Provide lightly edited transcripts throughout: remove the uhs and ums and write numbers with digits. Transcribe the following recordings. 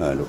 Halo.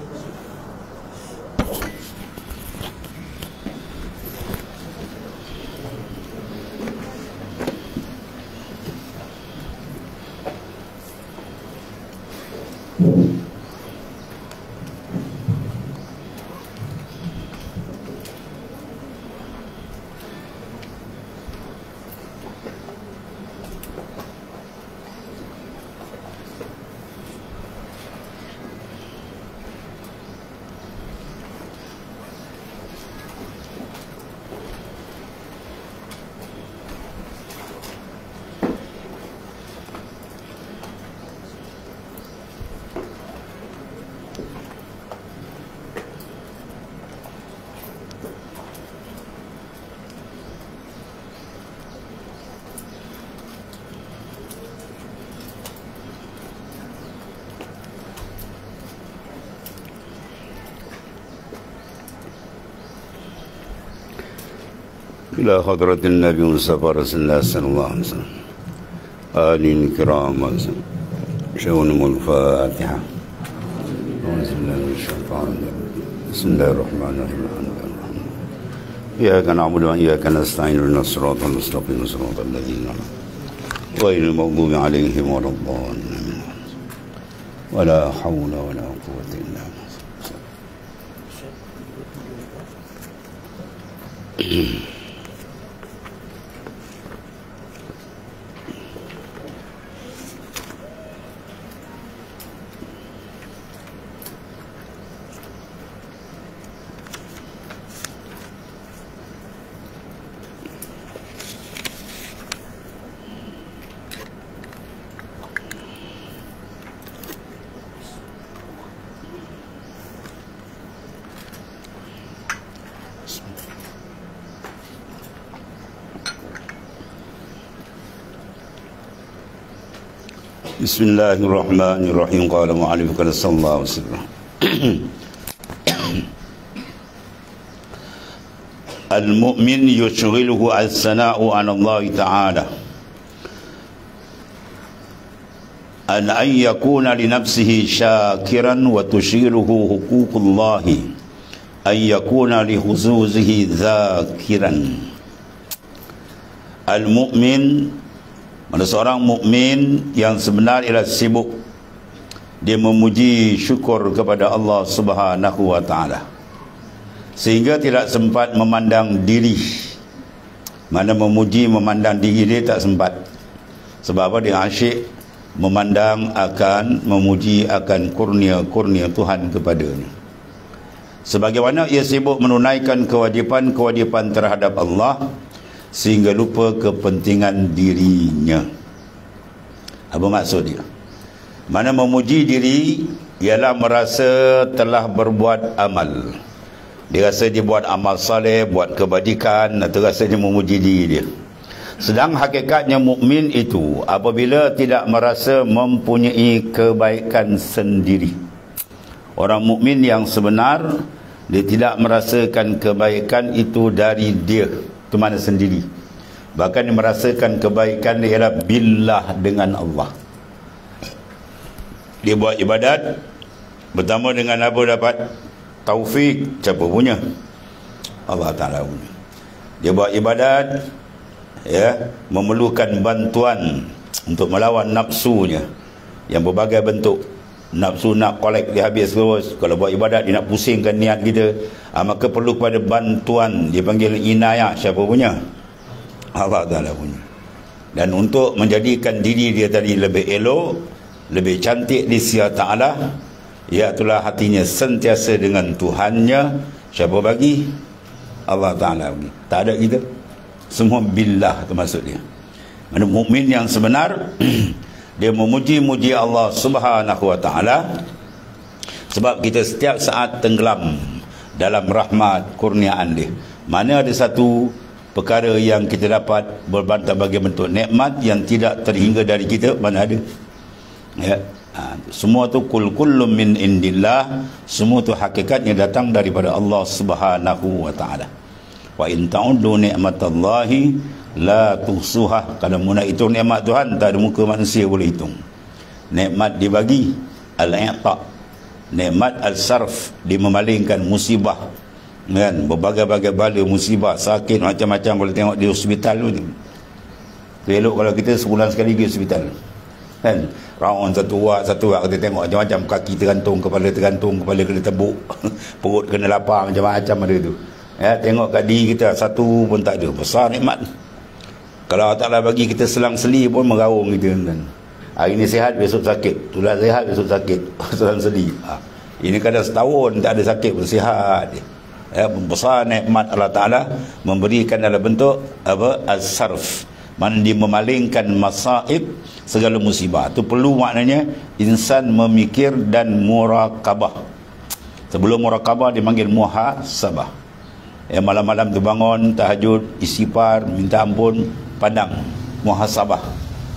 إلى حضرة النبي مصطفى رسول الله صلى الله عليه وسلم آل الكرام شؤون الفاتحة. أعوذ بالله من الشيطان الرجيم. بسم الله الرحمن الرحيم. إياك نعبد وإياك نستعين اهدنا الصراط المستقيم صراط الذين أنعمت غير المغضوب عليهم ولا الضالين ولا حول ولا قوة إلا بالله. Bismillahirrahmanirrahim. Qala mu'allif qala sallallahu alaihi wasallam. Al-mu'min yushghiluhu as-sana'u 'ala Allah ta'ala an yakuna li nafsihi syakiran wa tushghiluhu huququllah an yakuna li huzuzihi dzakiran. Al-mu'min, mana seorang mukmin yang sebenar ialah sibuk dia memuji syukur kepada Allah Subhanahu wa taala sehingga tidak sempat memandang diri. Mana memuji memandang diri dia tak sempat. Sebab apa? Dia asyik memandang akan memuji akan kurnia-kurnia Tuhan kepadanya. Sebagaimana ia sibuk menunaikan kewajipan-kewajipan terhadap Allah sehingga lupa kepentingan dirinya. Apa maksud dia? Mana memuji diri ialah merasa telah berbuat amal. Dia rasa dia buat amal saleh, buat kebajikan, atau rasa dia memuji diri dia. Sedang hakikatnya mukmin itu apabila tidak merasa mempunyai kebaikan sendiri. Orang mukmin yang sebenar, dia tidak merasakan kebaikan itu dari dia, itu mana sendiri. Bahkan dia merasakan kebaikan dia ialah billah, dengan Allah. Dia buat ibadat bertemu dengan apa dapat? Taufik. Siapa punya? Allah Ta'ala punya. Dia buat ibadat, ya, memerlukan bantuan untuk melawan nafsunya yang berbagai bentuk. Nafsu nak kolek dia habis terus. Kalau buat ibadat dia nak pusingkan niat kita, maka perlu kepada bantuan. Dia panggil inayah. Siapa punya? Allah Ta'ala punya. Dan untuk menjadikan diri dia tadi lebih elok, lebih cantik di sisi Ta'ala, iaitulah hatinya sentiasa dengan Tuhannya. Siapa bagi? Allah Ta'ala bagi. Tak ada kita. Semua billah termasuk dia. Mana mukmin yang sebenar dia memuji-muji Allah Subhanahu wa taala sebab kita setiap saat tenggelam dalam rahmat kurniaan dia. Mana ada satu perkara yang kita dapat berbagai bentuk nikmat yang tidak terhingga dari kita, mana ada? Ya. Semua tu kullum min indillah, semua tu hakikatnya datang daripada Allah Subhanahu wa taala. Wa in ta'uddu ni'matallahi la tuhsuha. Kalau mu nak hitung nikmat Tuhan, tak ada muka manusia boleh hitung. Nikmat dibagi, al-i'ta, nikmat al-sarf, dia memalingkan musibah, kan, berbagai-bagai bala musibah, sakit macam-macam boleh tengok di hospital tu. Elok kalau kita sebulan sekali pergi hospital, kan, round satu wak kita tengok macam-macam, kaki tergantung, kepala kena tebuk perut kena lapar, macam-macam ada tu, ya. Tengok kat diri kita satu pun tak ada. Besar nikmat. Kalau Allah Ta'ala bagi kita selang-seli pun meraung kita, kan. Hari ni sihat, besok sakit, tulang sihat, besok sakit, selang-seli. Ini kadang setahun tak ada sakit pun sihat, ya. Besar nikmat Allah Ta'ala memberikan dalam bentuk apa? As-sarf, mana dia memalingkan masaib, segala musibah. Itu perlu maknanya insan memikir dan muraqabah. Sebelum muraqabah dipanggil muhasabah. Ya, malam-malam tu bangun tahajud, istighfar, minta ampun, pandang, muhasabah,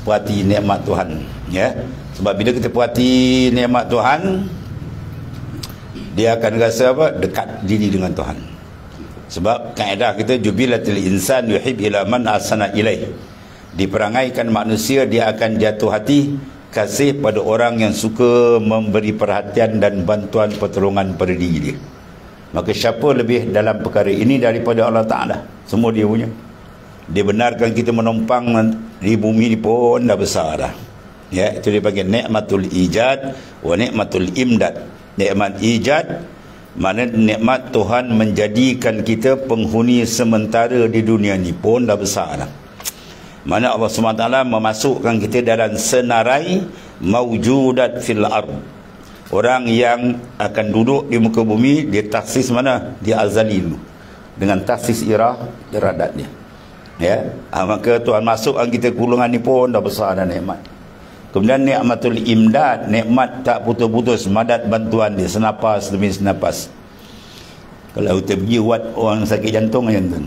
perhati nikmat Tuhan, ya. Sebab bila kita perhati nikmat Tuhan, dia akan rasa apa? Dekat diri dengan Tuhan. Sebab kaedah kita, jubilatil insan yuhib ila man ahsana ilaih. Diperangaikan manusia dia akan jatuh hati kasih pada orang yang suka memberi perhatian dan bantuan pertolongan pada diri dia. Maka siapa lebih dalam perkara ini daripada Allah Ta'ala? Semua dia punya. Dia benarkan kita menumpang di bumi ni pun dah besar dah, ya. Itu dia panggil nikmatul ijad wa nikmatul imdad. Nikmat ijad, mana nikmat Tuhan menjadikan kita penghuni sementara di dunia ni pun dah besar dah. Mana Allah SWT memasukkan kita dalam senarai mawjudat fil ard. Orang yang akan duduk di muka bumi, dia taksis mana? Dia azali dulu, dengan taksis iradat dia, ya. Maka Tuhan masukkan kita kulungan ni pun dah besar dah nikmat. Kemudian nikmatul imdad, nikmat tak putus-putus, madat bantuan dia senapas demi senapas. Kalau kita pergi buat orang sakit jantung macam tu,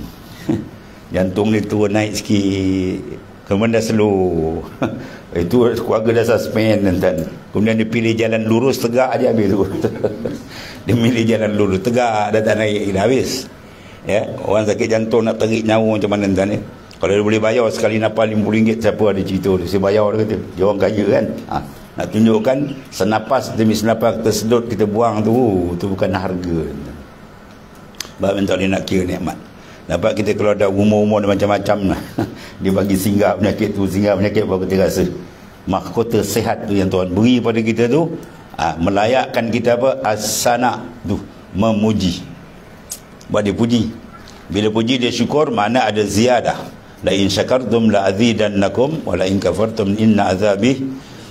jantung dia turun naik sikit, kemudian dah slow. Itu keluarga dah suspend, dan kemudian dia pilih jalan lurus tegak aja habis tu. Dia pilih jalan lurus tegak, dah tak naik, dah habis, ya. Orang sakit jantung nak tarik nyawa macam mana tuan ni? Kalau dia boleh bayar sekali nafas RM50, siapa ada cerita dia? Saya bayar, dia kata. Dia orang kaya, kan. Nak tunjukkan senapas demi senapas kita sedut, kita buang tu bukan harga. Sebab minta dia nak kira nikmat. Dapat kita kalau ada umur-umur macam-macam lah. Dia bagi singgah penyakit tu, singgah penyakit, baru kita rasa mahkota sihat tu yang Tuhan beri pada kita tu, melayakkan kita apa? As-sana tu, memuji. Buat dia puji. Bila puji dia syukur, mana ada ziyadah. La in syakartum la azidannakum wa la in kafartum inna azabi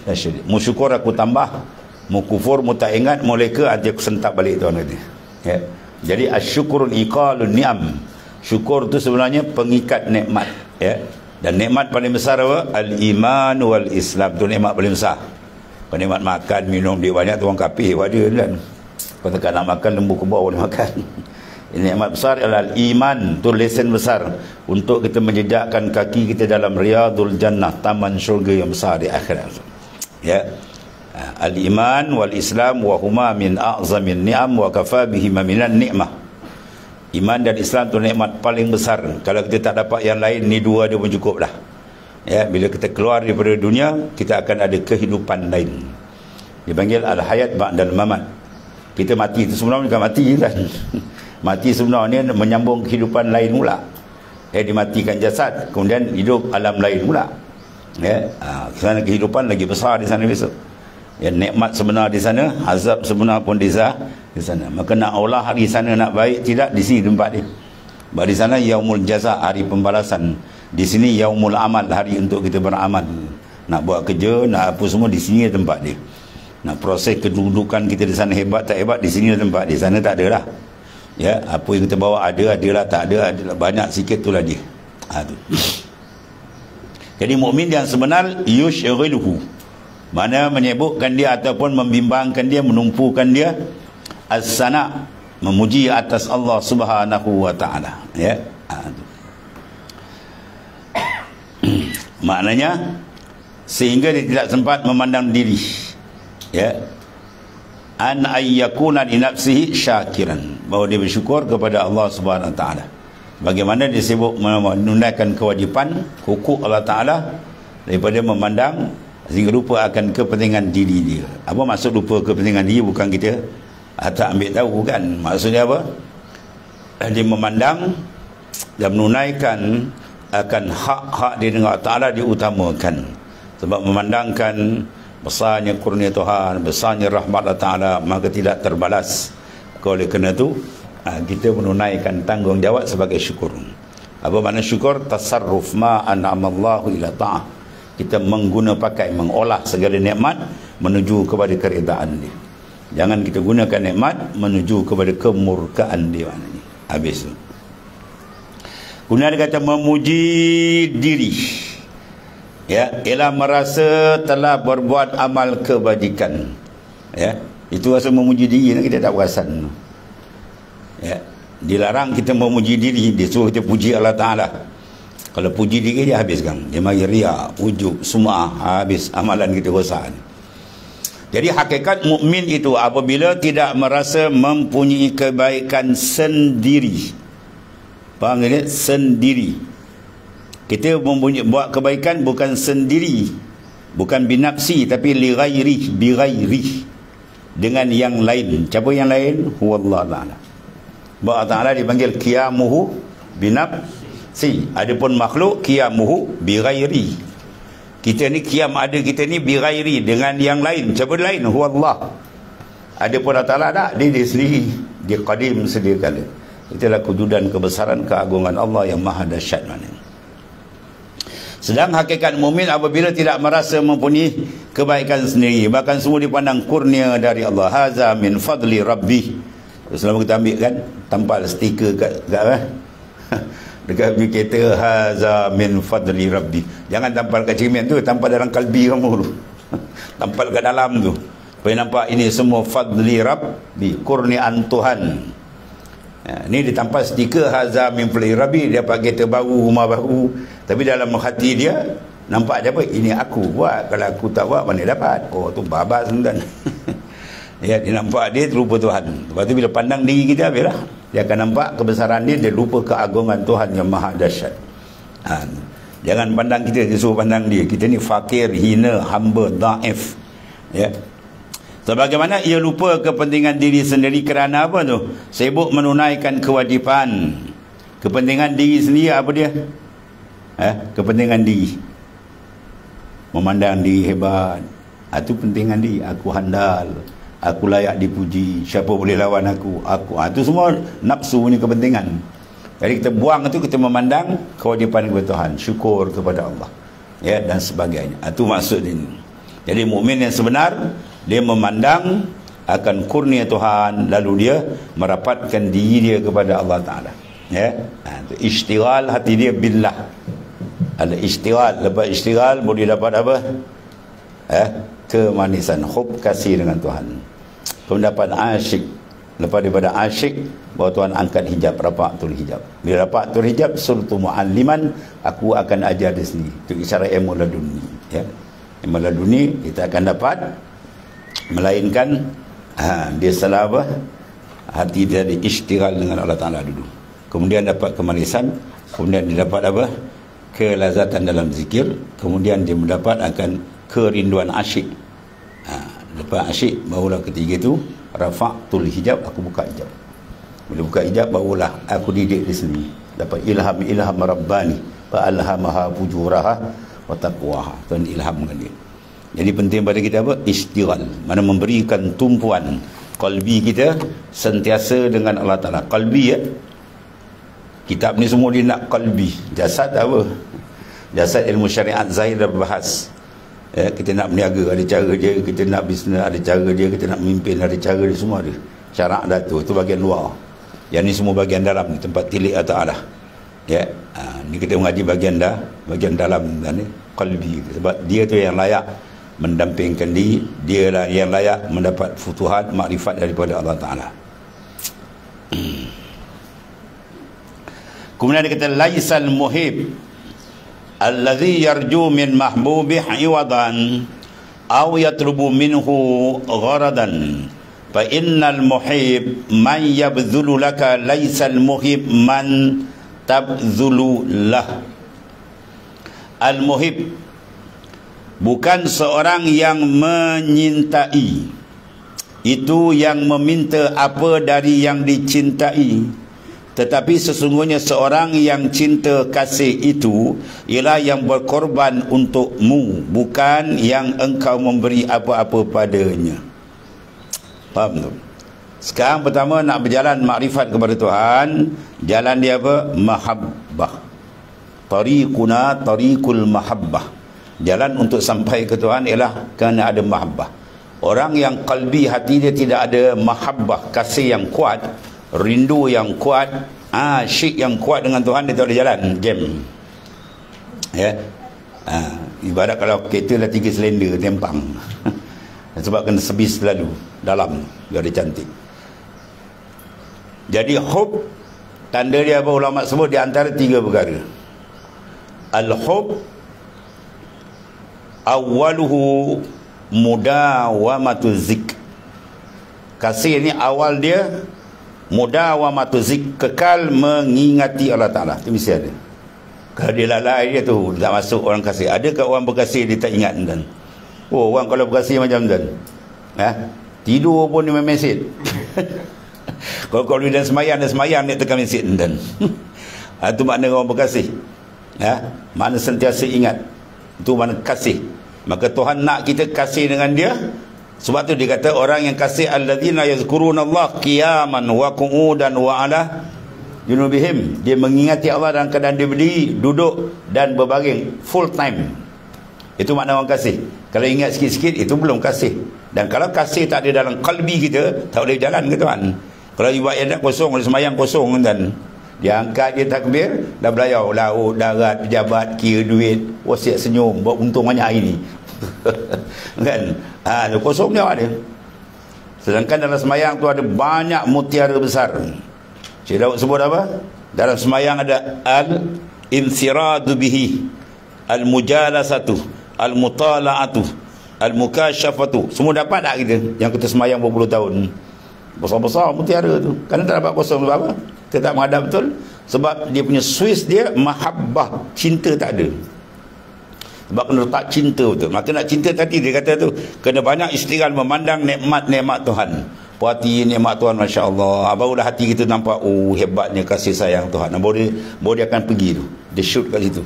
lasyadid. Mu syukur aku tambah, mu kufur mu tak ingat, mu leka nanti aku sentak balik Tuhan kata, ya. Jadi asyukurul iqalun ni'am. Syukur tu sebenarnya pengikat nikmat, ya. Dan nikmat paling besar apa? Al-iman wal Islam. Tu nikmat paling besar. Kau nikmat makan, minum, dia banyak tu orang kafir ada, kan. Kau tak nak makan, lembu kebau boleh makan. Nikmat besar adalah iman. Tu lesen besar untuk kita menjejakkan kaki kita dalam riyadul jannah, taman syurga yang besar di akhirat, ya. Al-iman wal Islam wa huma min a'zamin ni'am wa kafa bihi minan ni'mah. Iman dan Islam tu nikmat paling besar. Kalau kita tak dapat yang lain, ni dua dia pun cukup dah, ya. Bila kita keluar daripada dunia, kita akan ada kehidupan lain. Dipanggil al-hayat ba'dal mamat. Kita mati itu sebenarnya bukan mati, kan. Mati sebenarnya menyambung kehidupan lain pula. Dimatikan jasad, kemudian hidup alam lain pula, ya. Kerana kehidupan lagi besar di sana besok. Ya, nikmat sebenar di sana, azab sebenar pun di sana. Maka nak olah hari sana nak baik, tidak di sini tempat dia. Di sana yaumul jaza, hari pembalasan. Di sini yaumul amal, hari untuk kita beramal. Nak buat kerja, nak apa semua, di sini tempat dia. Nak proses kedudukan kita di sana hebat tak hebat, di sini tempat dia. Sana tak ada lah, ya. Apa yang kita bawa adalah, tak ada adalah, banyak sikit itulah dia. Tu. Jadi mukmin yang sebenar yushghiluhu, mana menyebutkan dia ataupun membimbangkan dia, menumpukan dia as-sana, memuji atas Allah Subhanahu wa taala, ya. Maknanya sehingga dia tidak sempat memandang diri, ya. An ayyakuna li nafsihi syakiran, bahawa dia bersyukur kepada Allah Subhanahu wa taala. Bagaimana dia sibuk menunaikan kewajipan hukuk Allah Taala daripada memandang sehingga lupa akan kepentingan diri dia. Apa maksud lupa kepentingan diri? Bukan kita tak ambil tahu kan. Maksudnya apa? Dia memandang dan menunaikan akan hak-hak dia dengan Allah Ta'ala diutamakan, sebab memandangkan besarnya kurnia Tuhan, besarnya rahmat Allah Ta'ala, maka tidak terbalas. Oleh kerana itu kita menunaikan tanggungjawab sebagai syukur. Apa makna syukur? Tasarruf ma an'amallahu ila ta'ah. Kita pakai, mengolah segala nikmat menuju kepada keredaan dia. Jangan kita gunakan nikmat menuju kepada kemurkaan dia. Maknanya habis tu. Kemudian dia kata memuji diri, ya, ialah merasa telah berbuat amal kebajikan, ya, itu rasa memuji diri. Kita tak perasan, ya. Dilarang kita memuji diri, disuruh kita puji Allah Ta'ala. Kalau puji diri dia habiskan, dia mari riak, ujub, semua habis, amalan kita rosak. Jadi hakikat mukmin itu apabila tidak merasa mempunyai kebaikan sendiri. Faham tak? Sendiri. Kita buat kebaikan bukan sendiri, bukan binafsi, tapi li ghairi, bi ghairi, dengan yang lain. Siapa yang lain? Huwallah Ta'ala. Allah Ta'ala dipanggil qiyamuhu binafsi. Adapun makhluk qiyamuhu bi ghairi. Kita ni qiyam ada kita ni bi ghairi, dengan yang lain. Siapa lain? Huwallah. Adapun Allah Ta'ala tak, dia sendiri, dia qadim sedia kala. Itulah kewujudan kebesaran keagungan Allah yang maha dahsyat maknanya. Sedang hakikat mukmin apabila tidak merasa mempunyai kebaikan sendiri, bahkan semua dipandang kurnia dari Allah. Haza min fadli rabbi. Selama kita ambil kan, tampal stiker kat dekat kereta, haza min fadli rabbi. Jangan tampal kat cermin tu, tampal dalam kalbi kamu tu. Tampal kat dalam tu, supaya nampak ini semua fadli rabbi, kurniaan Tuhan. Ya, ni ditampal stiker haza min fadli rabbi. Dia pakai kereta baru, rumah baru, tapi dalam hati dia nampak apa? Ini aku buat. Kalau aku tak buat, mana dapat? Oh, tu babas dan ya, dia nampak dia terlupa Tuhan. Lepas tu bila pandang diri kita, habislah. Dia akan nampak kebesaran dia, dia lupa keagungan Tuhan yang maha dahsyat. Jangan pandang kita, dia suruh pandang dia. Kita ni fakir, hina, hamba, dhaif. Ya. Sebagaimana ia lupa kepentingan diri sendiri kerana apa tu? Sibuk menunaikan kewajipan. Kepentingan diri sendiri apa dia? Kepentingan diri. Memandang diri hebat. Itu pentingan diri. Aku handal, aku layak dipuji, siapa boleh lawan aku. Itu semua nafsu punya kepentingan. Jadi kita buang itu, kita memandang kewajipan kepada Tuhan, syukur kepada Allah, ya, dan sebagainya. Itu maksud ini. Jadi mukmin yang sebenar, dia memandang akan kurnia Tuhan, lalu dia merapatkan diri dia kepada Allah Ta'ala, ya. Istighal hati dia billah. Ada istighal. Lepas istighal boleh dapat apa? Kemanisan, hub, kasih dengan Tuhan. Kemudian dapat asyik. Lepas daripada asyik, bahawa Tuhan angkat hijab, rafatul hijab. Bila rafatul hijab, surtu mu'alliman, aku akan ajar di sini. Itu isyarat ilmu laduni, ya. Ilmu laduni kita akan dapat, melainkan dia salah apa? Hati dia diistighal dengan Allah Ta'ala dulu. Kemudian dapat kemanisan, kemudian dia dapat apa? Kelazatan dalam zikir, kemudian dia mendapat akan kerinduan asyik. Lepas asyik, barulah ketiga itu rafa'tul hijab, aku buka hijab. Bila buka hijab, barulah aku didik di sini, dapat ilham rabbani fa alhamaha fujuraha wa taqwaha. Tuhan ilhamkan dia. Jadi penting pada kita apa? Istighal, mana memberikan tumpuan qalbi kita sentiasa dengan Allah Ta'ala. Qalbi, ya. Kitab ni semua dia nak qalbi. Jasad apa? Jasad ilmu syariat zahir dah berbahas. Ya, kita nak berniaga, ada cara dia. Kita nak bisnes, ada cara dia. Kita nak memimpin, ada cara dia. Semua ada. Syarak datuk, itu bahagian luar. Yang ni semua bahagian dalam, tempat tilik Allah. Ya, ni kita mengaji bahagian dalam ni, qalbi. Sebab dia tu yang layak mendampingkan diri. Dia lah yang layak mendapat futuhat, makrifat daripada Allah Ta'ala. Kemudian dia kata laisal muhib alladhi yarju min mahbubih iwadan aw yatlubu minhu gharadan fa innal muhib man yabdhulu laka laisal muhib man tabdhulu lah. Al muhib, bukan seorang yang menyintai, itu yang meminta apa dari yang dicintai, tetapi sesungguhnya seorang yang cinta kasih itu ialah yang berkorban untukmu, bukan yang engkau memberi apa-apa padanya. Faham tu? Sekarang pertama nak berjalan makrifat kepada Tuhan, jalan dia apa? Mahabbah. Tariquna tariqul mahabbah. Jalan untuk sampai ke Tuhan ialah kerana ada mahabbah. Orang yang qalbi, hati dia tidak ada mahabbah, kasih yang kuat, rindu yang kuat, syik yang kuat dengan Tuhan, dia tak boleh jalan jam. Ya. Ibarat kalau kereta dah 3 silinder tempang. Sebab kena sebis selalu dalam biar dia cantik. Jadi hub, tanda dia apa ulama sebut di antara 3 perkara. Al-hub awaluhu mudawamatu zik. Kasih ni awal dia mudawamatu zik, kekal mengingati Allah Ta'ala. Itu mesti ada. Kalau dia lalai dia tu tak masuk orang kasih. Adakah orang berkasih dia tak ingat dan? Oh, orang kalau berkasih macam dan, tidur pun dia main mesej. Kalau dia dan semayang dia tekan mesej dan. Itu makna orang berkasih. Makna sentiasa ingat. Itu makna kasih. Maka Tuhan nak kita kasih dengan dia. Sebab tu dia kata orang yang kasih alladzina yazkurunallaha qiyaman wa qu'udan wa ala junubihim. Dia mengingati Allah dalam keadaan dia berdiri, duduk dan berbaring full time. Itu makna orang kasih. Kalau ingat sikit-sikit itu belum kasih. Dan kalau kasih tak ada dalam kalbi kita, tak boleh jalan ke Tuhan. Kalau ibadat kosong, semayang kosong dan dia angkat, dia takbir, dah belayar laut, darat, pejabat, kira duit, wasiat senyum, buat untung banyak hari ni. Kan? Kosong dia ada. Sedangkan dalam semayang tu ada banyak mutiara besar. Cik Daud sebut apa? Dalam semayang ada al-infiradu bihi, al-mujalasatu, al-mutala'atu, al-mukasyafatu. Semua dapat tak kita yang kita semayang berpuluh tahun? Besar-besar mutiara tu. Kerana tak dapat kosong sebab apa? Kita tak menghadap betul. Sebab dia punya Swiss dia mahabbah, cinta tak ada. Sebab kena letak cinta betul. Maka nak cinta tadi dia kata tu, kena banyak istighfar memandang nikmat-nikmat Tuhan. Puati nikmat Tuhan, Masya Allah. Barulah hati kita nampak, oh hebatnya kasih sayang Tuhan. Baru dia akan pergi tu. Dia shoot kat situ.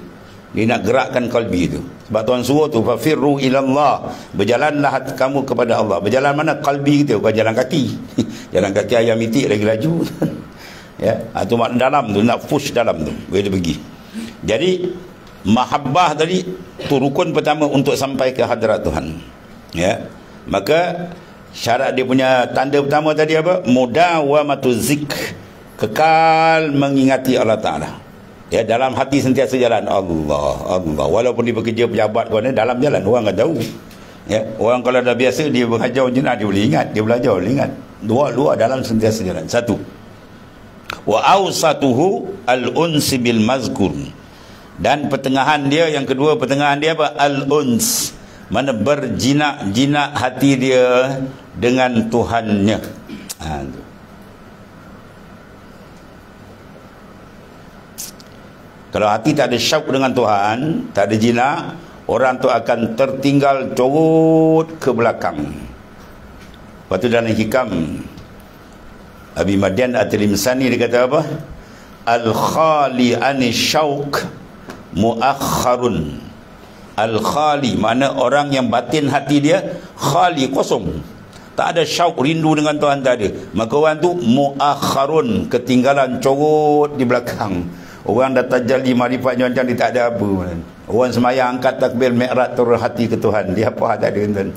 Dia nak gerakkan kalbi tu. Sebab Tuhan suruh tu, fafirru ilallah. Berjalanlah hati kamu kepada Allah. Berjalan mana? Kalbi kita, bukan jalan kaki. Jalan kaki ayam itik lagi laju. Ya, itu makna dalam tu, nak push dalam tu. Boleh dia pergi. Jadi mahabbah tadi tu rukun pertama untuk sampai ke hadirat Tuhan. Ya. Maka syarat dia punya tanda pertama tadi apa? Mudawamatu zik, kekal mengingati Allah Ta'ala. Ya, dalam hati sentiasa jalan Allah. Walaupun dia bekerja pejabat kau ni, dalam jalan orang tak tahu. Ya, orang kalau dah biasa dia berhajar jenah, dia boleh ingat, dia belajar boleh ingat. Dua dalam sentiasa jalan. Satu. Wa awsatuhu al-uns bil mazkur. Dan pertengahan dia, yang kedua pertengahan dia apa? Al-uns. Mana berjinak-jinak hati dia dengan Tuhannya. Kalau hati tak ada syauk dengan Tuhan, tak ada jinak, orang tu akan tertinggal corot ke belakang. Lepas tu dalam hikam Abi Madian At-Tilimsani dia kata apa? Al-khali ani syauk muakharun. Al-khali mana orang yang batin hati dia khali, kosong, tak ada syauk rindu dengan Tuhan, tak ada. Maka orang tu muakharun, ketinggalan, corot di belakang. Orang dah tajalli marifatnya macam dia tak ada apa. Orang semayang angkat takbir mi'raj turun hati ke Tuhan, dia apa tak ada tuan.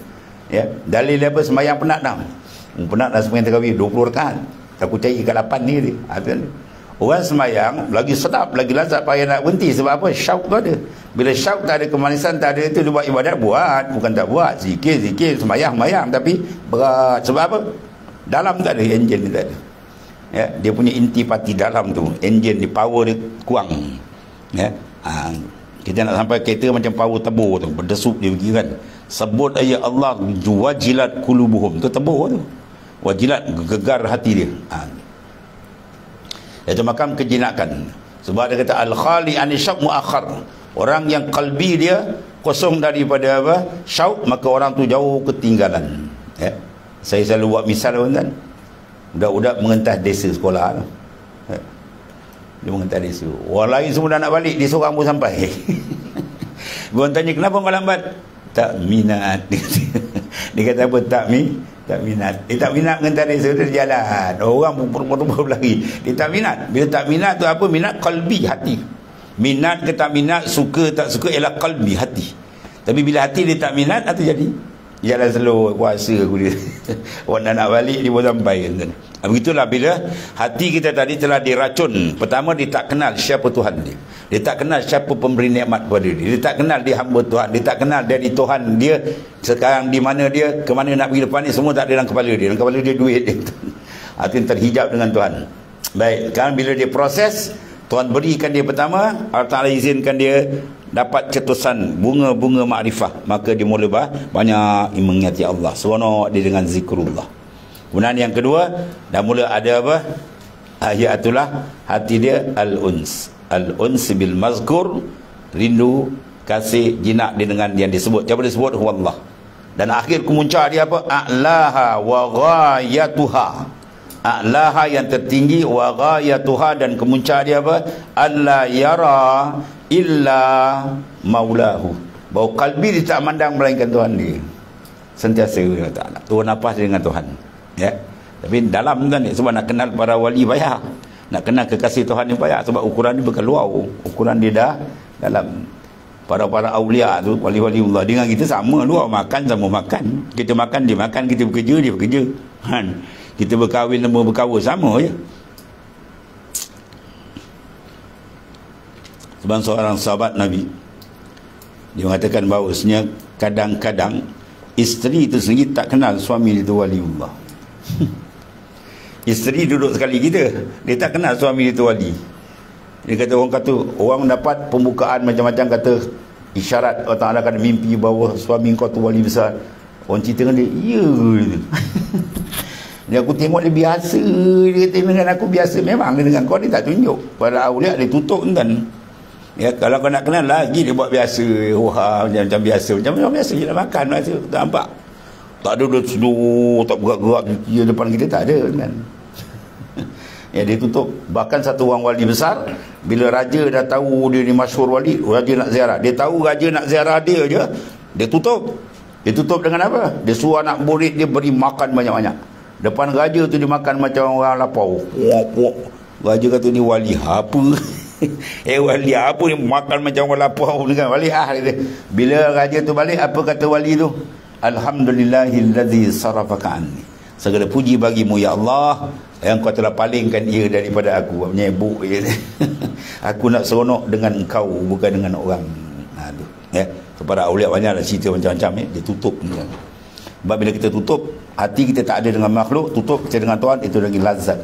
Ya, dalil apa? Semayang penat dah. Penat dah semayang tarawih 20 rakaat. Aku cari ke 8 ni dia. Orang semayang lagi sedap, lagi lazat, payah nak berhenti. Sebab apa? Syauk tu ada. Bila syauk tak ada, kemanisan tak ada, itu dia buat ibadat, buat. Bukan tak buat. Zikir, semayang. Tapi berat. Sebab apa? Dalam tak ada, enjin dia tak ada. Ya, dia punya intipati dalam tu, enjin di power dia kurang. Ya, kita nak sampai kereta macam power tebur tu, berdesuk dia pergi kan. Sebut ayat Allah, wajilat qulubuhum, tu tebur tu. Wajilat, gegar hati dia. Itu makam kejinakan. Sebab dia kata al-khali an syaq muakhar. Orang yang kalbi dia kosong daripada syauq, maka orang tu jauh ketinggalan. Ya. Saya selalu buat misal kan, budak-budak mengentas desa sekolah. Ya. Dia mengentas desa. Orang lain semua dah nak balik, dia seorang pun sampai. Gua tanya kenapa lambat? Tak minat. Dia kata apa? Tak minat. Dia tak minat mengentas desa, dia jalan. Orang pun berlari. Dia tak minat. Bila tak minat tu apa? Minat qalbi, hati. Minat ke tak minat, suka tak suka ialah qalbi, hati. Tapi bila hati dia tak minat, itu jadi jalan slow, kuasa aku dia. Orang nak balik dia pun sampai kan. Begitulah bila hati kita tadi telah diracun. Pertama, dia tak kenal siapa Tuhan dia. Dia tak kenal siapa pemberi nikmat kepada dia. Dia tak kenal dia hamba Tuhan. Dia tak kenal dari Tuhan dia sekarang di mana dia, ke mana nak pergi depan ni, semua tak ada dalam kepala dia. Dalam kepala dia duit dia. Hati terhijab dengan Tuhan. Baik, sekarang bila dia proses, Tuhan berikan dia pertama, Allah Ta'ala izinkan dia dapat cetusan bunga-bunga makrifah, maka dia mula banyak mengingati Allah. Seronok dia dengan zikrullah. Kemudian yang kedua, dah mula ada apa? Iaitu hati dia al-uns. Al-uns bil mazkur, rindu, kasih, jinak dia dengan yang disebut. Siapa disebut? Huwallah. Dan akhir kemuncak dia apa? A'laha wa ghayatuha. A'laha yang tertinggi, wa ghayatuha, dan kemuncak dia apa? Alla yara illa maulahu. Bahawa kalbi dia tak mandang melainkan Tuhan dia. Sentiasa Allah Ta'ala turun nafas dengan Tuhan. Ya. Tapi dalam kan, sebab nak kenal para wali payah. Nak kenal kekasih Tuhan ni payah. Sebab ukuran dia bukan luar. Ukuran dia dah dalam. Para awliya tu, wali-wali Allah dengan kita sama luar. Makan sama makan. Kita makan, dia makan. Kita bekerja, dia bekerja. Kita berkahwin, nama berkawa, sama je. Sebab seorang sahabat Nabi, dia mengatakan bahawasanya kadang-kadang isteri itu sendiri tak kenal suami itu waliullah. Isteri duduk sekali kita, dia tak kenal suami itu wali. Dia kata, orang dapat pembukaan macam-macam, kata isyarat Allah Ta'ala akan mimpi bahawa suami kau tu wali besar. Orang cerita dengan dia, ya. Dia, aku tengok dia biasa. Dia kata dengan aku biasa. Memang dengan kau dia tak tunjuk. Para awliya dia tutup kan. Ya, kalau kau nak kenal lagi dia buat biasa. Wah, macam biasa. Macam biasa je nak makan. Biasa. Tak nampak? Tak ada dia seluruh, tak bergerak-gerak dia depan kita, tak ada kan. Ya, dia tutup. Bahkan satu orang wali besar, bila raja dah tahu dia ni masyhur wali, raja nak ziarah. Dia tahu raja nak ziarah dia je, dia tutup. Dia tutup dengan apa? Dia suruh anak murid dia beri makan banyak-banyak. Depan raja tu dia makan macam orang lapau. Raja kata ni wali apa? Wali apa ni makan macam orang lapau ni kan? Wali Bila raja tu balik, apa kata wali tu? Alhamdulillahillazi sarafaka anni. Segala puji bagimu ya Allah yang kau telah palingkan dia daripada aku. Menyebuk je. Aku nak seronok dengan engkau, bukan dengan orang. Tu. Ya. Kepada awliya banyaklah cerita macam-macam ya. Dia tutup ni kan. Sebab bila kita tutup, hati kita tak ada dengan makhluk, tutup kita dengan Tuhan, itu lagi lazat,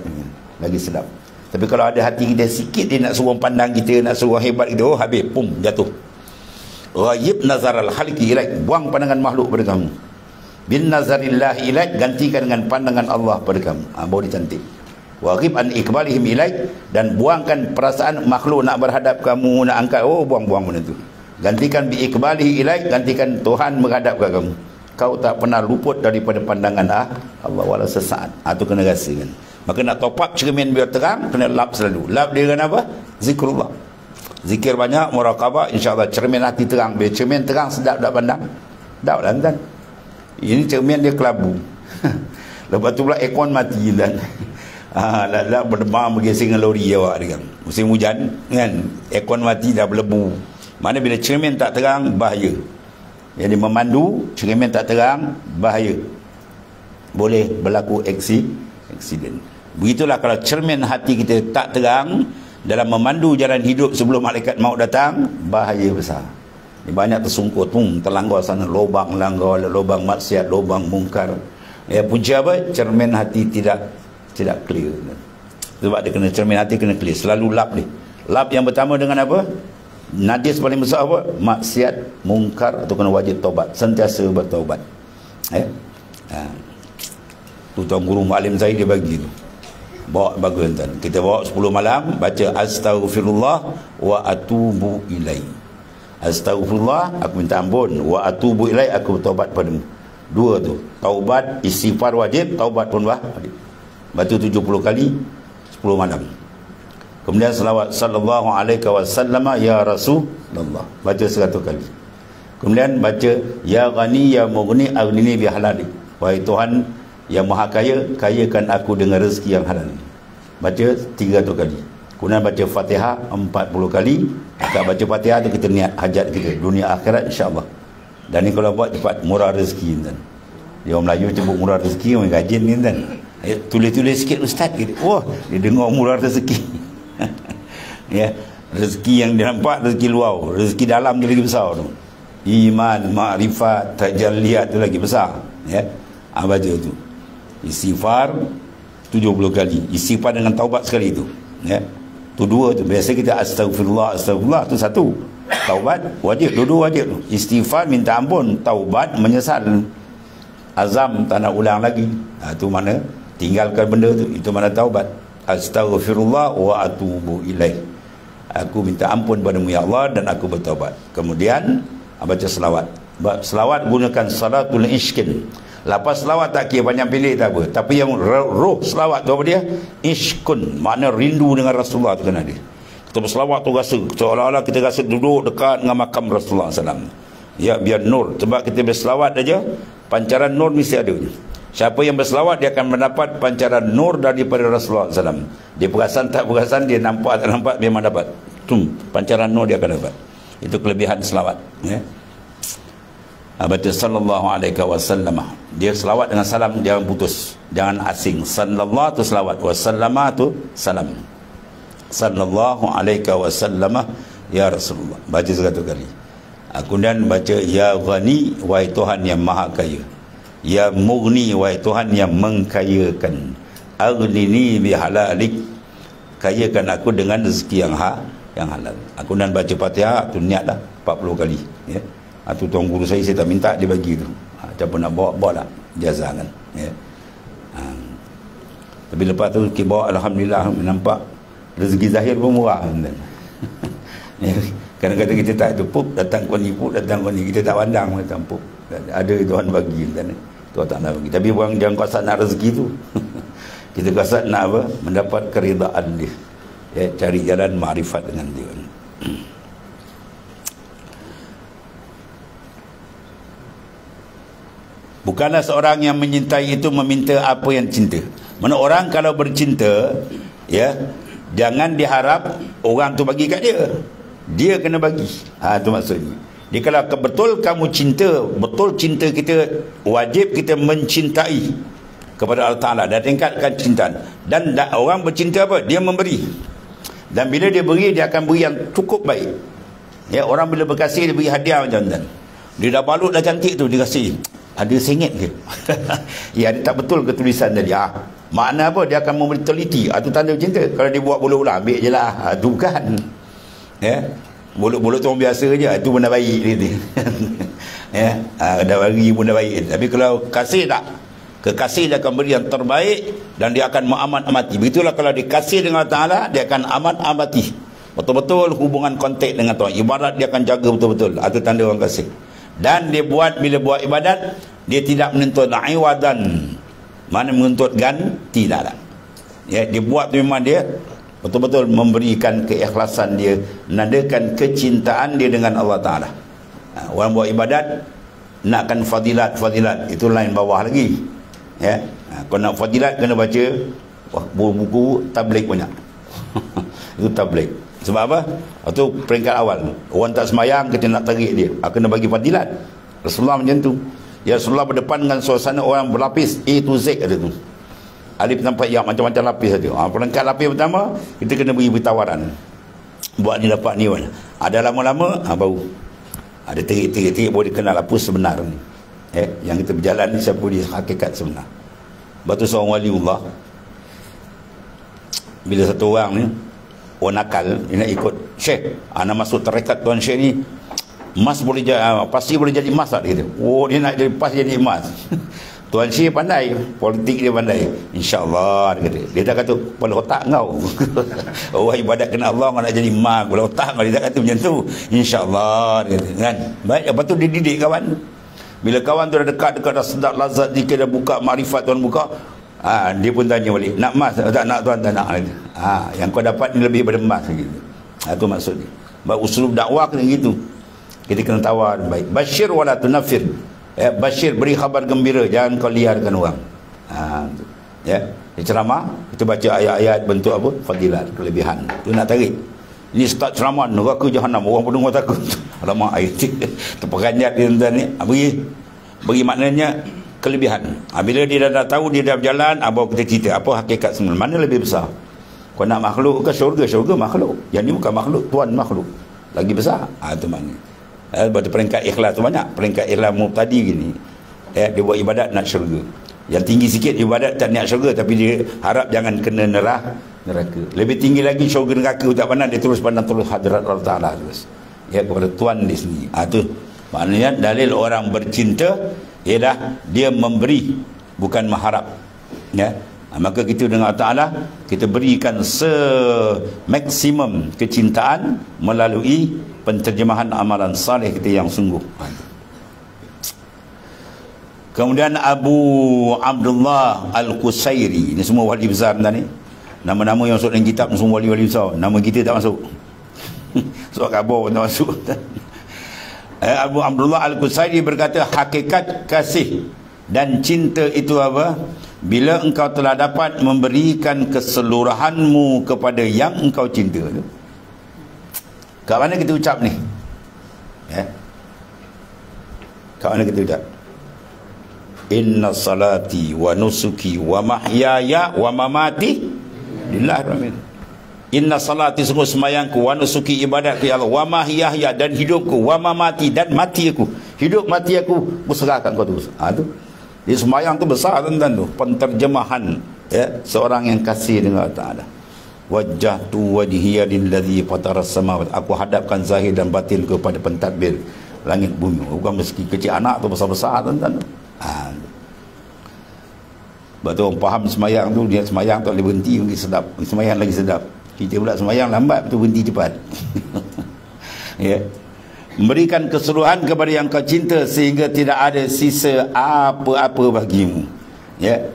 lagi sedap. Tapi kalau ada hati kita sikit, dia nak suruh pandang kita, nak suruh hebat kita, oh habis, pum, jatuh. Ghaib nazaral khalqi ilaik, buang pandangan makhluk pada kamu. Bin nazarillahi ilaik, gantikan dengan pandangan Allah pada kamu. Baru dia cantik. Wa ghib an ikbalihim ilaik, dan buangkan perasaan makhluk nak berhadap kamu, nak angkat, oh buang-buang benda tu. Gantikan bi ikbalihi ilaik, gantikan Tuhan menghadap ke kamu. Kau tak pernah luput daripada pandangan Allah walau sesaat. Itu kena rasakan. Maka nak top up cermin biar terang, kena lap selalu. Lap dia dengan apa? Zikrullah. Zikir banyak, muraqabah, insya-Allah cermin hati terang. Bila cermin terang, sedap tak pandang? Sedap lah kan? Ini cermin dia kelabu. Lepas tu pula aircon mati kan. Lap berdemam bergesing dengan lori awak dia kan. Musim hujan kan, aircon mati dah berlebu. Mana bila cermin tak terang, bahaya. Jadi memandu, cermin tak terang, bahaya. Boleh berlaku aksiden. Begitulah kalau cermin hati kita tak terang, dalam memandu jalan hidup sebelum malaikat maut datang, bahaya besar. Banyak tersungkur, terlanggar sana, lubang langgar, lubang maksiat, lubang mungkar. Ya, punca apa? Cermin hati tidak clear. Sebab dia kena cermin hati kena clear. Selalu lap ni. Lap yang pertama dengan apa? Najis paling besar apa? Maksiat, mungkar, atau kena wajib taubat. Sentiasa bertaubat. Tu tuan guru maklim saya dia bagi tu. Bawa bagus tuan. Kita bawa 10 malam, baca astaghfirullah wa atubu ilaih. Astaghfirullah, aku minta ampun. Wa atubu ilai, aku bertaubat padamu. Dua tu. Taubat, istighfar wajib, taubat pun wajib. Baca 70 kali 10 malam. Kemudian selawat sallallahu alaihi wasallam ya Rasulullah, baca 100 kali. Kemudian baca ya ghani ya mughni aghnini bi halali. Wahai Tuhan yang maha kaya, kayakan aku dengan rezeki yang halal. Baca 300 kali. Kemudian baca Fatihah 40 kali. Kita baca Fatihah tu kita niat hajat kita dunia akhirat insya-Allah. Dan ni kalau buat cepat murah rezeki kan. Dia orang Melayu sebut murah rezeki, orang gajin ni kan. Tulis-tulis sikit ustaz gitu. Wah, dia dengar murah rezeki. Ya, rezeki yang dia nampak rezeki luar, rezeki dalam dia lagi besar tu. Iman, makrifat, tajalliyat tu lagi besar, ya. Baca tu. Istighfar 70 kali. Istighfar dengan taubat sekali tu, ya. Tu dua tu. Biasa kita astagfirullah, astagfirullah tu satu. Taubat wajib, dua-dua wajib tu. Istighfar minta ampun, taubat menyesal. Azam tak nak ulang lagi. Tu mana tinggalkan benda tu, itu mana taubat. Astaghfirullah wa atubu ilaih. Aku minta ampun padamu ya Allah dan aku bertaubat. Kemudian baca selawat. Selawat gunakan salatul ishkin. Lepas selawat tak kira banyak pilih tak apa. Tapi yang roh selawat tu apa dia? Ishkun. Makna rindu dengan Rasulullah tu kena dia. Kita berselawat tu rasa seolah-olah kita rasa duduk dekat dengan makam Rasulullah SAW. Ya, biar nur. Sebab kita berselawat aja, pancaran nur mesti ada. Siapa yang berselawat dia akan mendapat pancaran nur daripada Rasulullah SAW. Dia perasan tak perasan, dia nampak tak nampak, memang dapat. Pancaran nur dia akan dapat. Itu kelebihan selawat, ya. Baca sallallahu alaihi wasallam. Dia selawat dengan salam, jangan putus, jangan asing. Sallallahu tu selawat, wasallama tu salam. Sallallahu alaihi wasallam ya Rasulullah. Baca 100 kali. Kemudian baca ya ghani, wahai Tuhan yang maha kaya. Ya mughni, wahai Tuhan yang mengkayakan. Aghnini bi halalik, kayakan aku dengan rezeki yang halal. Aku dan baca Fatihah tu niat dah 40 kali, ya. Tu tuan guru saya tak minta, dia bagi tu. Siapa nak bawa lah jazah kan, ya. Tapi lepas tu kita bawa alhamdulillah nampak rezeki zahir pun murah kan. Ya. Kadang-kadang kita tak tu pup datang kau ni, pup datang kau ni, kita tak pandang macam pup. Ada Tuhan bagi kan. Tuhan tak nak bagi. Tapi orang jangan kasat nak rezeki tu. Kita kasat nak apa? Mendapat keridaan dia. Ya, cari jalan makrifat dengan dia. Bukanlah seorang yang menyintai itu meminta apa yang cinta. Mana orang kalau bercinta, ya, jangan diharap orang tu bagi kat dia. Dia kena bagi. Itu maksudnya. Dia kalau betul kamu cinta, betul cinta kita, wajib kita mencintai kepada Allah Ta'ala dan tingkatkan cintaan. Dan orang bercinta apa? Dia memberi. Dan bila dia beri, dia akan beri yang cukup baik. Ya, orang bila berkasih, dia beri hadiah macam tu. Dia dah balut dah cantik tu, dia kasih. Ada sengit ke? Ya, dia tak betul ketulisan tadi. Makna apa? Dia akan memberi teliti. Itu tanda cinta. Kalau dia buat bola-bola, ambil je lah. Itu bukan. Ya, bola-bola tu orang biasa je. Itu benda baik dia. Ya, dah bagi benda baik. Tapi kalau kasih tak, kekasih dia akan beri yang terbaik dan dia akan mengamat-amati. Begitulah kalau dikasih dengan Allah Ta'ala, dia akan amat-amati. Betul-betul hubungan kontak dengan Tuhan. Ibarat dia akan jaga betul-betul. Itu tanda orang kasih. Dan dia buat, bila buat ibadat, dia tidak menuntut iwadan. Mana menuntut ganti, tak ada. Ya, dia buat tu memang dia betul-betul memberikan keikhlasan dia, menandakan kecintaan dia dengan Allah Ta'ala. Orang buat ibadat nakkan fadilat, itu lain bawah lagi. Ya, kalau nak fadilat kena baca buku tabligh banyak. Itu tabligh. Sebab apa? Itu peringkat awal. Orang tak semayang, kita nak tarik dia, kena bagi fadilat. Rasulullah macam tu. Ya, Rasulullah berdepan dengan suasana orang berlapis A to Z ada tu. Alif sampai yang macam-macam lapis saja. Peringkat lapis pertama, kita kena beri tawaran. Buat ni dapat ni mana. Ada lama-lama, baru. Ada terik-terik baru dia kenal apa sebenar ni. Yang kita berjalan ni siapa dia hakikat sebenar. Batu seorang waliullah. Bila satu orang ni, orang nakal, dia nak ikut Syekh. Nak masuk tarekat Tuan Syekh ni, emas boleh jadi, pasti boleh jadi emas tak dia? Oh, dia nak jadi pas jadi emas. Tuan Syekh pandai, politik dia pandai. InsyaAllah, dia kata. Dia tak kata, kepala otak kau. Orang ibadat kena Allah, kau nak jadi mak, kepala otak kau. Dia tak kata macam tu. InsyaAllah, dia kata. Kan? Baik, lepas tu dia didik kawan. Bila kawan tu dah dekat-dekat, dah sedap lazat, jika dah buka makrifat, tuan buka, dia pun tanya balik, nak emas? Tak nak tuan, tak nak. Yang kau dapat ni lebih daripada emas. Gitu. Itu maksud dia. Usulub dakwah kena gitu. Kita kena tawar baik. Bashir wala tunafir. Bashir, beri khabar gembira, jangan kau liarkan orang. Dia ceramah, kita baca ayat-ayat bentuk apa? Fadilat, kelebihan. Tu nak tarik. Ini start ceramah neraka jahanam, orang pun dengar takut. Alamak, ayat terperanjat dia tuan ni. Bagi maknanya kelebihan. Bila dia dah tahu, dia dah berjalan, bawa kita cerita apa hakikat sebenarnya, mana lebih besar. Kau nak makhluk ke syurga? Syurga makhluk. Yang ni bukan makhluk, Tuhan makhluk. Lagi besar. Itu maknanya. Pada peringkat ikhlas tu banyak. Peringkat ikhlas mubtadi gini, dia buat ibadat nak syurga. Yang tinggi sikit ibadat tak niat syurga, tapi dia harap jangan kena neraka. Lebih tinggi lagi syurga neraka tak pandang, dia terus pandang terus hadrat Allah Ta'ala terus. Kepada Tuhan di sini. Itu maknanya dalil orang bercinta ialah dia memberi, bukan mengharap. Maka kita dengan Allah Ta'ala, kita berikan semaksimum kecintaan melalui penterjemahan amalan saleh kita yang sungguh. Kemudian Abu Abdullah Al-Qusairi, ini semua wali besar ni. Nama-nama yang masuk dalam kitab semua wali-wali besar. Nama kita tak masuk. Surat khabar tak masuk. Abu Abdullah Al-Qusairi berkata, hakikat kasih dan cinta itu apa? Bila engkau telah dapat memberikan keseluruhanmu kepada yang engkau cinta tu. Kat mana kita ucap ni? Kat mana kita ucap? Inna salati wa nusuki wa mahyaya wa mamati lillahi rabbil. Inna salati, sungguh semayangku, wa nusuki, ibadat ke Allah, wa mahyaya, dan hidupku, wa mamati, dan mati aku. Hidup mati aku berserahkan kau terus. Tu. Di semayang tu besar tuan-tuan tu. Penterjemahan seorang yang kasih dengan Allah Ta'ala. Wajjahtu wajhiya lilladzi fataras samawati. Aku hadapkan zahir dan batin kepada pentadbir langit bumi. Bukan meski kecil anak tu, besar-besar tuan-tuan tu. Sebab tu orang faham semayang tu, dia semayang tak boleh berhenti, lagi sedap. Semayang lagi sedap. Kita pula semayang lambat, tu berhenti cepat. Memberikan keseluruhan kepada yang kau cinta sehingga tidak ada sisa apa-apa bagimu.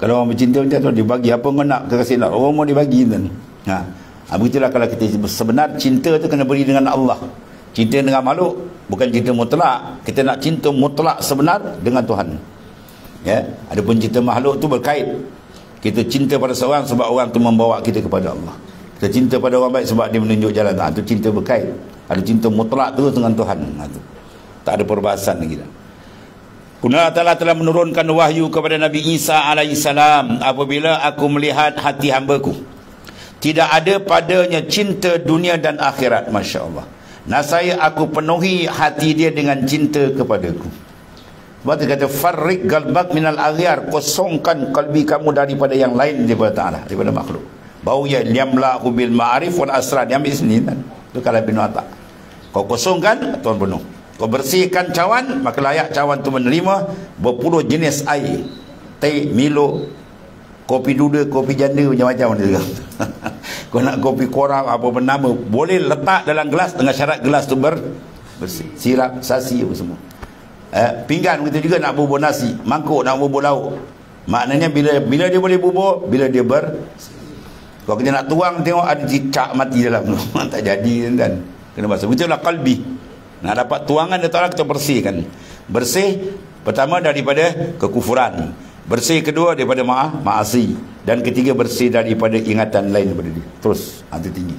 Kalau orang bercinta macam tu, dia bagi apa kau nak, kekasih nak, orang mau dibagi kan. Begitulah kalau kita sebenar cinta tu kena beri dengan Allah. Cinta dengan makhluk bukan cinta mutlak. Kita nak cinta mutlak sebenar dengan Tuhan. Adapun cinta makhluk tu berkait. Kita cinta pada seorang sebab orang tu membawa kita kepada Allah. Kita cinta pada orang baik sebab dia menunjuk jalan. Itu cinta berkait. Ada cinta mutlak terus dengan Tuhan. Tak ada perbahasan lagi dah. Allah Ta'ala telah menurunkan wahyu kepada Nabi Isa alaihissalam, apabila aku melihat hati hambaku, tidak ada padanya cinta dunia dan akhirat. Masya Allah. Nasaya aku penuhi hati dia dengan cinta kepadaku. Sebab dia kata, farrik galbak minal aghyar, kosongkan kalbi kamu daripada yang lain daripada Ta'ala, daripada makhluk. Bau ya liamlahu bil ma'arif wal asrar. Dia ambil sini kan. Itu kalau bin Atta. Kau kosongkan, Tuhan penuh. Kau bersihkan cawan, maka layak cawan tu menerima berpuluh jenis air. Teh, Milo, kopi duda, kopi janda, macam-macam dia. Kau nak kopi korang, apa bernama, boleh letak dalam gelas dengan syarat gelas tu bersih. Sirap, sasi, apa semua. Pinggan begitu juga nak bubur nasi, mangkuk nak bubur lauk. Maknanya bila dia boleh bubur, bila dia kalau kita nak tuang, tengok ada cicak mati dalam tu. Tak jadi kan. Kena basuh. Itulah qalbi. Nak dapat tuangan dia Ta'ala, kita bersihkan. Bersih pertama daripada kekufuran. Bersih kedua daripada ma'asi. Dan ketiga bersih daripada ingatan lain daripada dia. Terus itu tinggi.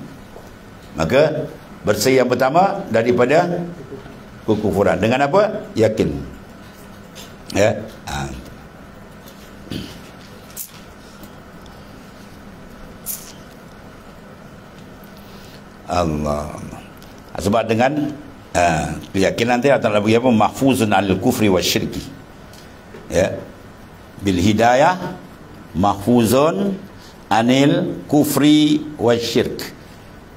Maka bersih yang pertama daripada kekufuran. Dengan apa? Yakin. Allah. Sebab dengan keyakinan dia Allah bagi apa? Mahfuzun al-kufri wa syirki. Bil hidayah mahfuzun anil kufri wa syirk.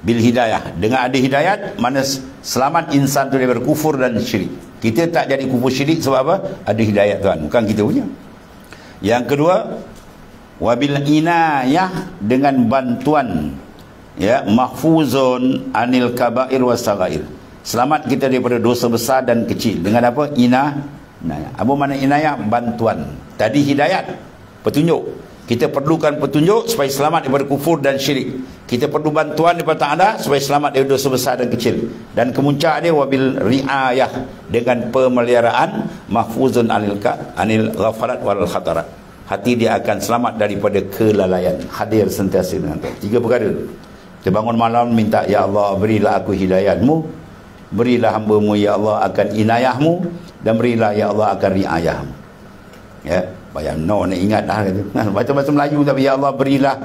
Bil hidayah, dengan ada hidayat, mana selamat insan tu daripada kufur dan syirik. Kita tak jadi kufur syirik sebab apa? Ada hidayat Tuhan, bukan kita punya. Yang kedua, wabil inayah, dengan bantuan, ya, mahfuzun anil kabair wasaghair. Selamat kita daripada dosa besar dan kecil. Dengan apa? Inayah. Apa makna inayah? Bantuan. Tadi hidayat, petunjuk. Kita perlukan petunjuk supaya selamat daripada kufur dan syirik. Kita perlu bantuan daripada Ta'ala supaya selamat daripada dosa besar dan kecil. Dan kemuncak dia wabil riayah, dengan pemeliharaan, mahfuzun anil ghafarat wal khatarat. Hati dia akan selamat daripada kelalaian. Hadir sentiasa dengan Tuhan. 3 perkara. Kita bangun malam minta, ya Allah, berilah aku hidayatmu, berilah hamba-Mu ya Allah akan inayahmu, dan berilah ya Allah akan riayahmu. Ya, bayang nak ingat dah kata. Macam-macam Melayu tapi ya Allah berilah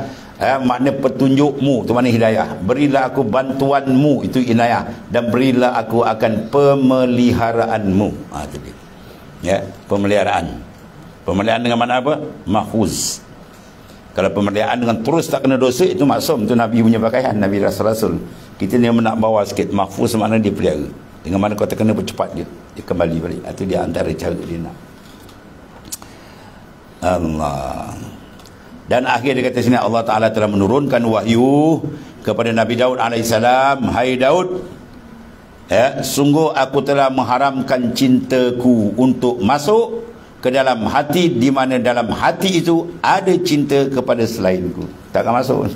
makna petunjukmu, tu makna hidayah. Berilah aku bantuanmu, itu inayah, dan berilah aku akan pemeliharaanmu. Itu dia. Ya, pemeliharaan. Pemeliharaan dengan mana apa? Mahfuz. Kalau pemeliharaan dengan terus tak kena dosa, itu maksum, itu Nabi punya pakaian, Nabi Rasul. Kita ni nak bawa sikit. Mahfuz makna dia pelihara. Dengan mana kau tak kena bercepat dia kembali balik. Itu dia antara cara dia nak. Allah. Dan akhir dia kata sini, Allah Ta'ala telah menurunkan wahyu kepada Nabi Daud AS. Hai Daud, sungguh aku telah mengharamkan cintaku untuk masuk ke dalam hati, di mana dalam hati itu ada cinta kepada selainku. Takkan masuk.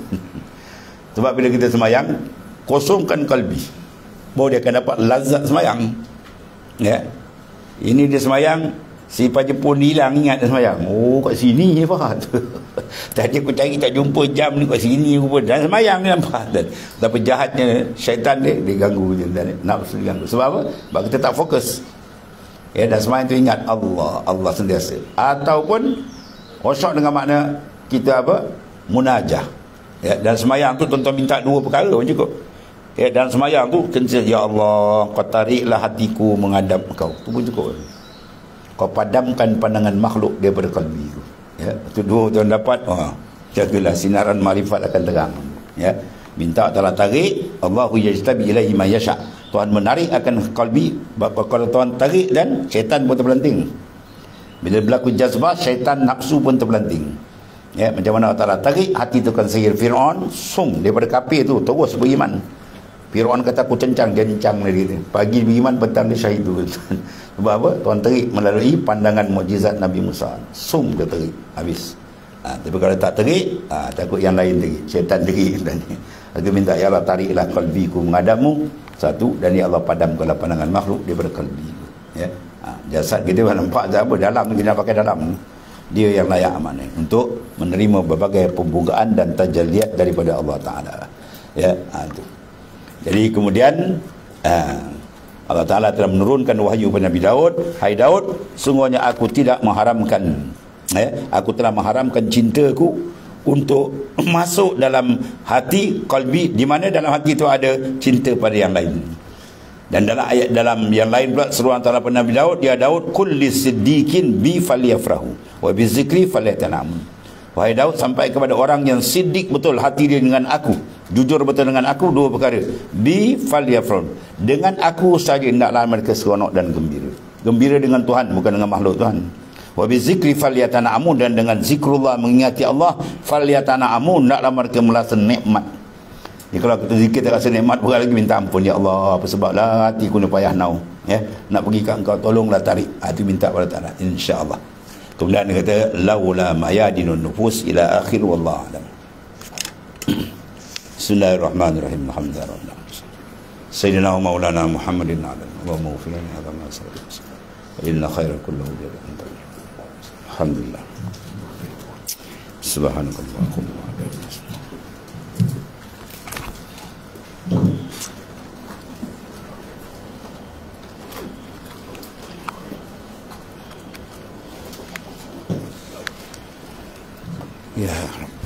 Sebab bila kita semayang, kosongkan kalbi, baru dia akan dapat lazat semayang. Ya. Ini dia semayang, si Pak Jepun hilang, ingat dia semayang. Oh, kat sini je Fahad. Tadi aku cari tak jumpa jam ni, kat sini pun. Dan semayang ni nampak. Tapi jahatnya syaitan dia ganggu je. Nafsu dia ganggu. Sebab apa? Sebab kita tak fokus. Ya, dan semayang tu ingat Allah. Allah sentiasa. Ataupun khusyuk dengan makna kita apa? Munajah. Ya, dan semayang tu tuan-tuan minta 2 perkara pun cukup. Ya, dan semayang tu kena, ya Allah, kau tariklah hatiku menghadap kau. Tu pun cukup. Kau padamkan pandangan makhluk daripada kalbi itu. Ya, itu 2 tuan dapat. Jagalah sinaran marifat akan terang. Ya, minta Allah tarik, Allahu yajtabi ilaihi ma yasha. Tuhan menarik akan kalbi, kalau Tuhan tarik, dan syaitan pun terpelanting. Bila berlaku jazbah, syaitan nafsu pun terpelanting. Ya, macam mana Allah tarik hati tu kan sihir Fir'aun, daripada kafir tu terus beriman. Fir'aun kata aku cencang, dia cencang lagi dia. Pagi beriman, petang dia syahid tu. Sebab apa? Tuhan terik melalui pandangan mukjizat Nabi Musa. Dia terik, habis. Tapi kalau tak terik, takut yang lain terik, syaitan terik. Aku minta, ya Allah tariklah kalbiku menghadapmu, satu, dan ya Allah padamkanlah pandangan makhluk daripada kalbiku. Ya. Jasad kita nampak apa dalam, kita pakai dalam. Dia yang layak amanah untuk menerima berbagai pembukaan dan tajalliat daripada Allah Ta'ala. Ya, itu. Jadi kemudian Allah Ta'ala telah menurunkan wahyu kepada Nabi Daud. Hai Daud, sungguhnya aku tidak mengharamkan, aku telah mengharamkan cintaku untuk masuk dalam hati, kalbi, di mana dalam hati itu ada cinta pada yang lain. Dan dalam ayat dalam yang lain pula seruan Allah pada Nabi Daud, ya Daud, kulli siddiqin bi falyafrahu wa bi zikri falyatanamun. Wahai Daud, sampai kepada orang yang siddiq betul hati dia dengan aku, jujur betul dengan aku, 2 perkara. Bi falyafrahu, dengan aku saja hendaklah mereka seronok dan gembira. Gembira dengan Tuhan, bukan dengan makhluk Tuhan. Wa bi zikri falyatanamun, dan dengan zikrullah, mengingati Allah, falyatanamun, hendaklah mereka merasa nikmat. Jadi kalau kita zikir tak rasa nikmat, berat lagi minta ampun, ya Allah, apa sebablah hatiku ni payah nau, ya, nak pergi kat engkau, tolonglah tarik hati, minta pada Ta'ala, insya-Allah. Kemudian dia kata laula mayadinun nufus ila akhir, wallahu alam. Bismillahirrahmanirrahim. Alhamdulillah. Sayyidina wa maulana Muhammadin ala Allahumma ighfir lana wa ma sallallahu inna khairal kullahu bi anta. Alhamdulillah. Subhanakallahumma wa bihamdika. Ya Rabb.